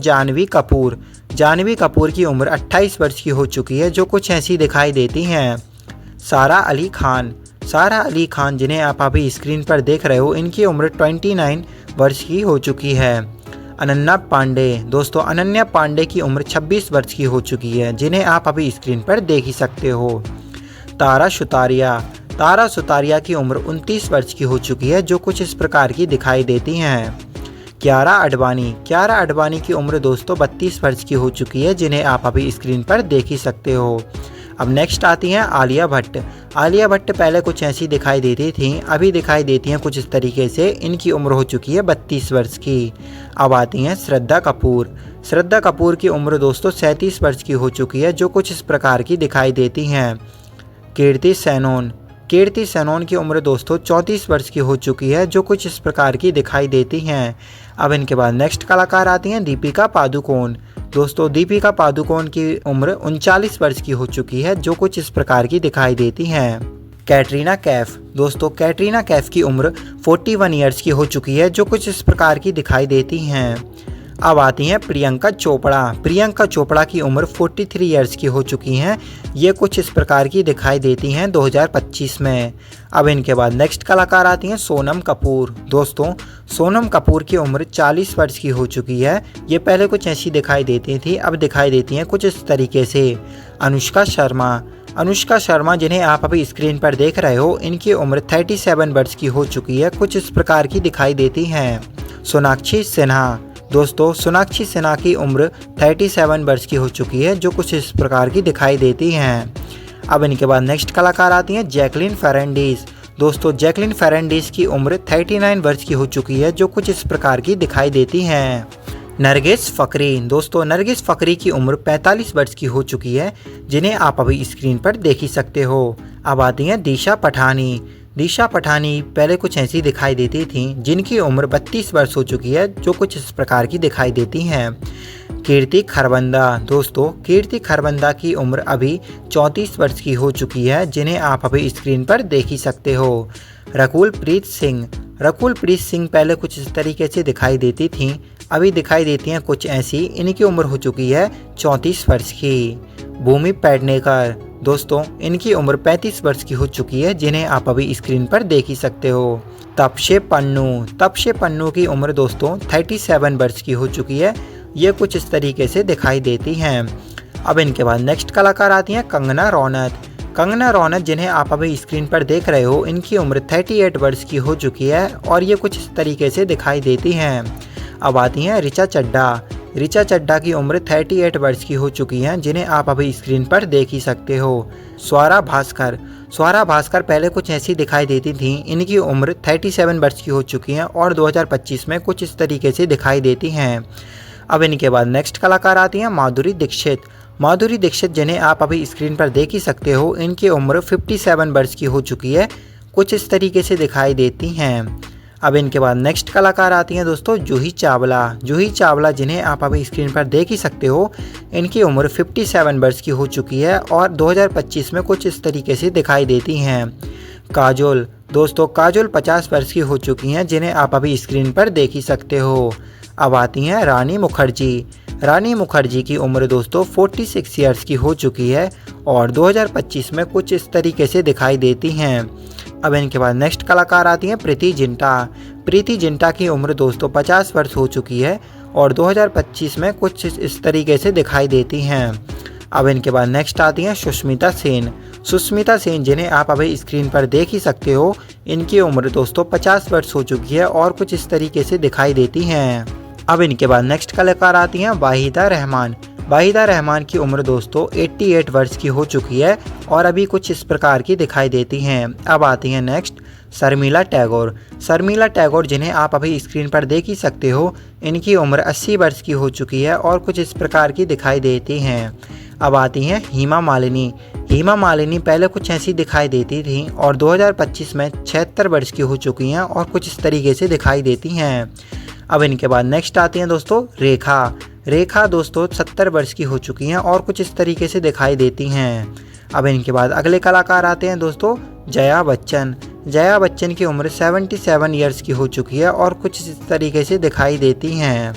जानवी कपूर। जानवी कपूर की उम्र 28 वर्ष की हो चुकी है, जो कुछ ऐसी दिखाई देती हैं। सारा अली खान। सारा अली खान, जिन्हें आप अभी स्क्रीन पर देख रहे हो, इनकी उम्र 29 वर्ष की हो चुकी है। अनन्या पांडे। दोस्तों, अनन्या पांडे की उम्र 26 वर्ष की हो चुकी है, जिन्हें आप अभी स्क्रीन पर देख ही सकते हो। तारा सुतारिया। तारा सुतारिया की उम्र 29 वर्ष की हो चुकी है, जो कुछ इस प्रकार की दिखाई देती हैं। कियारा आडवाणी। कियारा आडवाणी की उम्र दोस्तों 32 वर्ष की हो चुकी है, जिन्हें आप अभी स्क्रीन पर देख ही सकते हो। अब नेक्स्ट आती हैं आलिया भट्ट। आलिया भट्ट पहले कुछ ऐसी दिखाई देती थी, अभी दिखाई देती हैं कुछ इस तरीके से। इनकी उम्र हो चुकी है 32 वर्ष की। अब आती हैं श्रद्धा कपूर। श्रद्धा कपूर की उम्र दोस्तों 37 वर्ष की हो चुकी है, जो कुछ इस प्रकार की दिखाई देती हैं। कीर्ति सेनोन। कीर्ति सेनोन की उम्र दोस्तों 34 वर्ष की हो चुकी है, जो कुछ इस प्रकार की दिखाई देती हैं। अब इनके बाद नेक्स्ट कलाकार आती हैं दीपिका पादुकोण। दोस्तों, दीपिका पादुकोण की उम्र 39 वर्ष की हो चुकी है, जो कुछ इस प्रकार की दिखाई देती हैं। कैटरीना कैफ। दोस्तों, कैटरीना कैफ की उम्र 41 ईयर्स की हो चुकी है, जो कुछ इस प्रकार की दिखाई देती हैं। अब आती हैं प्रियंका चोपड़ा। प्रियंका चोपड़ा की उम्र 43 ईयर्स की हो चुकी हैं, ये कुछ इस प्रकार की दिखाई देती हैं 2025 में। अब इनके बाद नेक्स्ट कलाकार आती हैं सोनम कपूर। दोस्तों, सोनम कपूर की उम्र 40 वर्ष की हो चुकी है, ये पहले कुछ ऐसी दिखाई देती थी, अब दिखाई देती हैं कुछ इस तरीके से। अनुष्का शर्मा। अनुष्का शर्मा, जिन्हें आप अभी स्क्रीन पर देख रहे हो, इनकी उम्र 37 वर्ष की हो चुकी है, कुछ इस प्रकार की दिखाई देती हैं। सोनाक्षी सिन्हा। दोस्तों, सोनाक्षी सिन्हा की उम्र 37 वर्ष की हो चुकी है, जो कुछ इस प्रकार की दिखाई देती हैं। अब इनके बाद नेक्स्ट कलाकार आती हैं जैकलीन फर्नांडीज। दोस्तों, जैकलीन फर्नांडीज की उम्र 39 वर्ष की हो चुकी है, जो कुछ इस प्रकार की दिखाई देती हैं। नरगिस फ़करी। दोस्तों, नरगिस फ़करी की उम्र 45 वर्ष की हो चुकी है, जिन्हें आप अभी स्क्रीन पर देख ही सकते हो। अब आती हैं दिशा पठानी। दिशा पठानी पहले कुछ ऐसी दिखाई देती थी, जिनकी उम्र 32 वर्ष हो चुकी है, जो कुछ इस प्रकार की दिखाई देती हैं। कीर्ति खरबंदा। दोस्तों, कीर्ति खरबंदा की उम्र अभी 34 वर्ष की हो चुकी है, जिन्हें आप अभी स्क्रीन पर देख ही सकते हो। रकुल प्रीत सिंह। रकुल प्रीत सिंह पहले कुछ इस तरीके से दिखाई देती थी, अभी दिखाई देती हैं कुछ ऐसी। इनकी उम्र हो चुकी है 34 वर्ष की। भूमि पेडनेकर। दोस्तों, इनकी उम्र 35 वर्ष की हो चुकी है, जिन्हें आप अभी स्क्रीन पर देख ही सकते हो। तपसे पन्नू। तपसे पन्नू की उम्र दोस्तों 37 वर्ष की हो चुकी है, ये कुछ इस तरीके से दिखाई देती हैं। अब इनके बाद नेक्स्ट कलाकार आती हैं कंगना रनौत। कंगना रनौत, जिन्हें आप अभी स्क्रीन पर देख रहे हो, इनकी उम्र 38 वर्ष की हो चुकी है, और ये कुछ इस तरीके से दिखाई देती हैं। अब आती हैं ऋचा चड्ढा। ऋचा चड्ढा की उम्र 38 वर्ष की हो चुकी हैं, जिन्हें आप अभी स्क्रीन पर देख ही सकते हो। स्वरा भास्कर। स्वरा भास्कर पहले कुछ ऐसी दिखाई देती थी, इनकी उम्र 37 वर्ष की हो चुकी हैं, और 2025 में कुछ इस तरीके से दिखाई देती हैं। अब इनके बाद नेक्स्ट कलाकार आती हैं माधुरी दीक्षित। माधुरी दीक्षित, जिन्हें आप अभी स्क्रीन पर देख ही सकते हो, इनकी उम्र 57 वर्ष की हो चुकी है, कुछ इस तरीके से दिखाई देती हैं। अब इनके बाद नेक्स्ट कलाकार आती हैं दोस्तों जूही चावला। जूही चावला, जिन्हें आप अभी स्क्रीन पर देख ही सकते हो, इनकी उम्र 57 वर्ष की हो चुकी है, और 2025 में कुछ इस तरीके से दिखाई देती हैं। काजोल। दोस्तों, काजोल 50 वर्ष की हो चुकी हैं, जिन्हें आप अभी स्क्रीन पर देख ही सकते हो। अब आती हैं रानी मुखर्जी। रानी मुखर्जी की उम्र दोस्तों 46 ईयर्स की हो चुकी है, और 2025 में कुछ इस तरीके से दिखाई देती हैं। अब इनके बाद नेक्स्ट कलाकार आती हैं प्रीति जिंटा। प्रीति जिंटा की उम्र दोस्तों 50 वर्ष हो चुकी है, और 2025 में कुछ इस तरीके से दिखाई देती हैं। अब इनके बाद नेक्स्ट आती हैं सुष्मिता सेन। सुष्मिता सेन, जिन्हें आप अभी स्क्रीन पर देख ही सकते हो, इनकी उम्र दोस्तों 50 वर्ष हो चुकी है, और कुछ इस तरीके से दिखाई देती हैं। अब इनके बाद नेक्स्ट कलाकार आती हैं वाहिदा रहमान। वाहिदा रहमान की उम्र दोस्तों 88 वर्ष की हो चुकी है, और अभी कुछ इस प्रकार की दिखाई देती हैं। अब आती हैं नेक्स्ट शर्मिला टैगोर। शर्मिला टैगोर, जिन्हें आप अभी स्क्रीन पर देख ही सकते हो, इनकी उम्र 80 वर्ष की हो चुकी है, और कुछ इस प्रकार की दिखाई देती हैं। अब आती हैं हेमा मालिनी। हेमा मालिनी पहले कुछ ऐसी दिखाई देती थी, और 2025 में 76 वर्ष की हो चुकी हैं, और कुछ इस तरीके से दिखाई देती हैं। अब इनके बाद नेक्स्ट आती हैं दोस्तों रेखा। रेखा दोस्तों 70 वर्ष की हो चुकी हैं, और कुछ इस तरीके से दिखाई देती हैं। अब इनके बाद अगले कलाकार आते हैं दोस्तों जया बच्चन। जया बच्चन की उम्र 77 ईयर्स की हो चुकी है, और कुछ इस तरीके से दिखाई देती हैं।